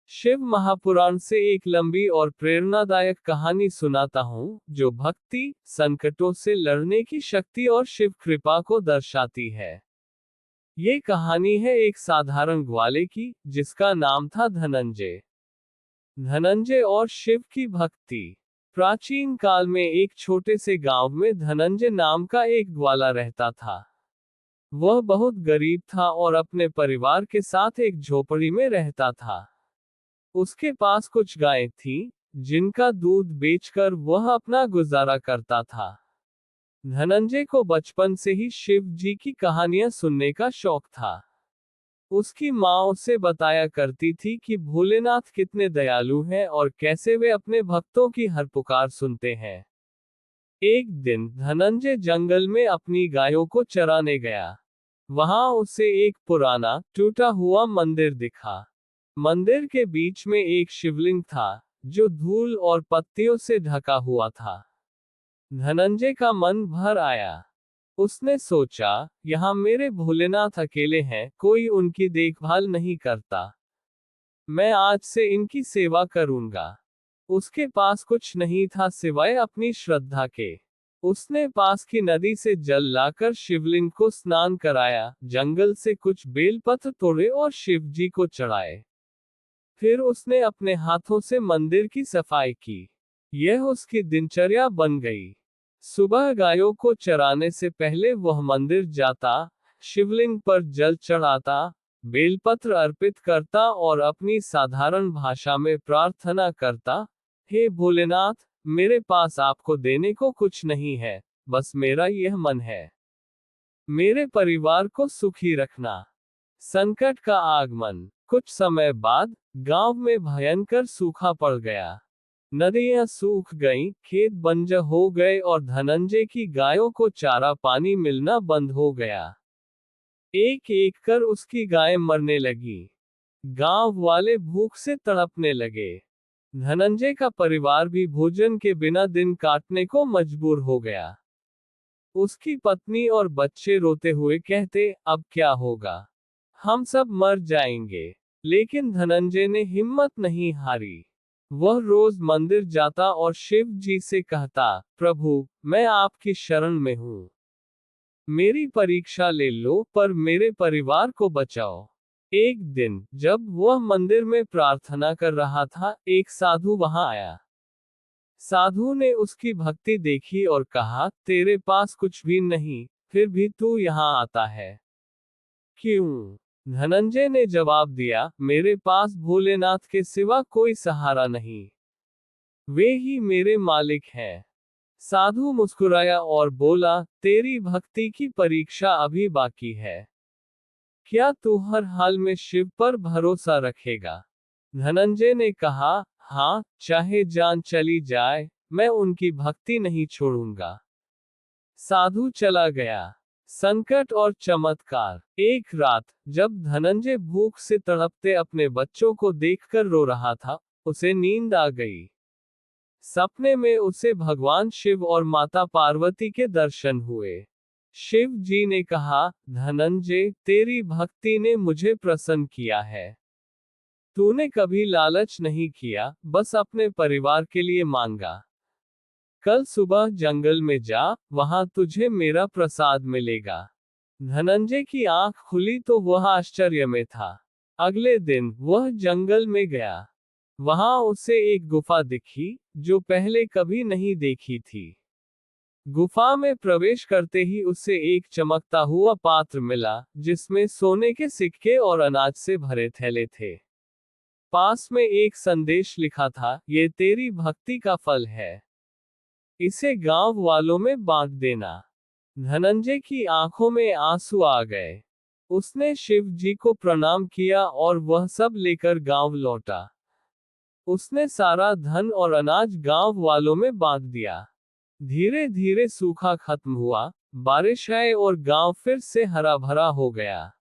शिव महापुराण से एक लंबी और प्रेरणादायक कहानी सुनाता हूँ, जो भक्ति, संकटों से लड़ने की शक्ति और शिव कृपा को दर्शाती है। ये कहानी है एक साधारण ग्वाले की, जिसका नाम था धनंजय। धनंजय और शिव की भक्ति। प्राचीन काल में एक छोटे से गांव में धनंजय नाम का एक ग्वाला रहता था। वह बहुत गरीब था और अपने परिवार के साथ एक झोपड़ी में रहता था। उसके पास कुछ गायें थीं, जिनका दूध बेचकर वह अपना गुजारा करता था। धनंजय को बचपन से ही शिव जी की कहानियां सुनने का शौक था। उसकी माँ उसे बताया करती थी कि भोलेनाथ कितने दयालु हैं और कैसे वे अपने भक्तों की हर पुकार सुनते हैं। एक दिन धनंजय जंगल में अपनी गायों को चराने गया। वहां उसे एक पुराना, टूटा हुआ मंदिर दिखा। मंदिर के बीच में एक शिवलिंग था, जो धूल और पत्तियों से ढका हुआ था। धनंजय का मन भर आया। उसने सोचा, यहाँ मेरे भोलेनाथ अकेले हैं, कोई उनकी देखभाल नहीं करता। मैं आज से इनकी सेवा करूंगा। उसके पास कुछ नहीं था सिवाय अपनी श्रद्धा के। उसने पास की नदी से जल लाकर शिवलिंग को स्नान कराया, जंगल से कुछ बेलपत्र तोड़े और शिव जी को चढ़ाए। फिर उसने अपने हाथों से मंदिर की सफाई की। यह उसकी दिनचर्या बन गई। सुबह गायों को चराने से पहले वह मंदिर जाता, शिवलिंग पर जल चढ़ाता, बेलपत्र अर्पित करता और अपनी साधारण भाषा में प्रार्थना करता, हे भोलेनाथ, मेरे पास आपको देने को कुछ नहीं है, बस मेरा यह मन है। मेरे परिवार को सुखी रखना। संकट का आगमन। कुछ समय बाद गांव में भयंकर सूखा पड़ गया। नदियां सूख गईं, खेत बंजर हो गए और धनंजय की गायों को चारा पानी मिलना बंद हो गया। एक एक कर उसकी गायें मरने लगी। गांव वाले भूख से तड़पने लगे। धनंजय का परिवार भी भोजन के बिना दिन काटने को मजबूर हो गया। उसकी पत्नी और बच्चे रोते हुए कहते, अब क्या होगा? हम सब मर जाएंगे। लेकिन धनंजय ने हिम्मत नहीं हारी। वह रोज मंदिर जाता और शिव जी से कहता, प्रभु, मैं आपकी शरण में हूँ। मेरी परीक्षा ले लो, पर मेरे परिवार को बचाओ। एक दिन, जब वह मंदिर में प्रार्थना कर रहा था, एक साधु वहां आया। साधु ने उसकी भक्ति देखी और कहा, तेरे पास कुछ भी नहीं, फिर भी तू यहाँ आता है। क्यों? धनंजय ने जवाब दिया, मेरे पास भोलेनाथ के सिवा कोई सहारा नहीं। वे ही मेरे मालिक हैं। साधु मुस्कुराया और बोला, तेरी भक्ति की परीक्षा अभी बाकी है। क्या तू हर हाल में शिव पर भरोसा रखेगा? धनंजय ने कहा, हाँ, चाहे जान चली जाए, मैं उनकी भक्ति नहीं छोड़ूंगा। साधु चला गया। संकट और चमत्कार। एक रात, जब धनंजय भूख से तड़पते अपने बच्चों को देखकर रो रहा था, उसे नींद आ गई। सपने में उसे भगवान शिव और माता पार्वती के दर्शन हुए। शिव जी ने कहा, धनंजय, तेरी भक्ति ने मुझे प्रसन्न किया है। तूने कभी लालच नहीं किया, बस अपने परिवार के लिए मांगा। कल सुबह जंगल में जा, वहां तुझे मेरा प्रसाद मिलेगा। धनंजय की आंख खुली तो वह आश्चर्य में था। अगले दिन वह जंगल में गया। वहां उसे एक गुफा दिखी, जो पहले कभी नहीं देखी थी। गुफा में प्रवेश करते ही उसे एक चमकता हुआ पात्र मिला, जिसमें सोने के सिक्के और अनाज से भरे थैले थे। पास में एक संदेश लिखा था, ये तेरी भक्ति का फल है। इसे गांव वालों में बांट देना। धनंजय की आंखों में आंसू आ गए। उसने शिव जी को प्रणाम किया और वह सब लेकर गांव लौटा। उसने सारा धन और अनाज गांव वालों में बांट दिया। धीरे धीरे सूखा खत्म हुआ, बारिश आई और गांव फिर से हरा भरा हो गया।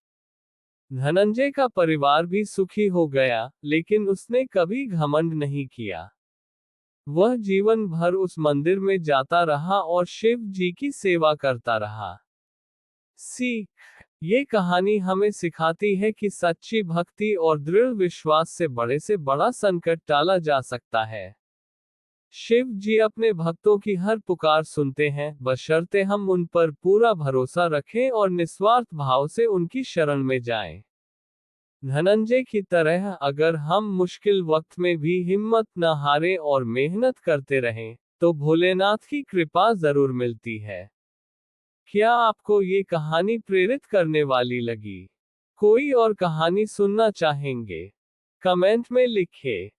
धनंजय का परिवार भी सुखी हो गया, लेकिन उसने कभी घमंड नहीं किया। वह जीवन भर उस मंदिर में जाता रहा और शिव जी की सेवा करता रहा। सीख। ये कहानी हमें सिखाती है कि सच्ची भक्ति और दृढ़ विश्वास से बड़ा संकट टाला जा सकता है। शिव जी अपने भक्तों की हर पुकार सुनते हैं, बशर्ते हम उन पर पूरा भरोसा रखें और निस्वार्थ भाव से उनकी शरण में जाएं। धनंजय की तरह अगर हम मुश्किल वक्त में भी हिम्मत न हारें और मेहनत करते रहें, तो भोलेनाथ की कृपा जरूर मिलती है। क्या आपको ये कहानी प्रेरित करने वाली लगी? कोई और कहानी सुनना चाहेंगे? कमेंट में लिखें।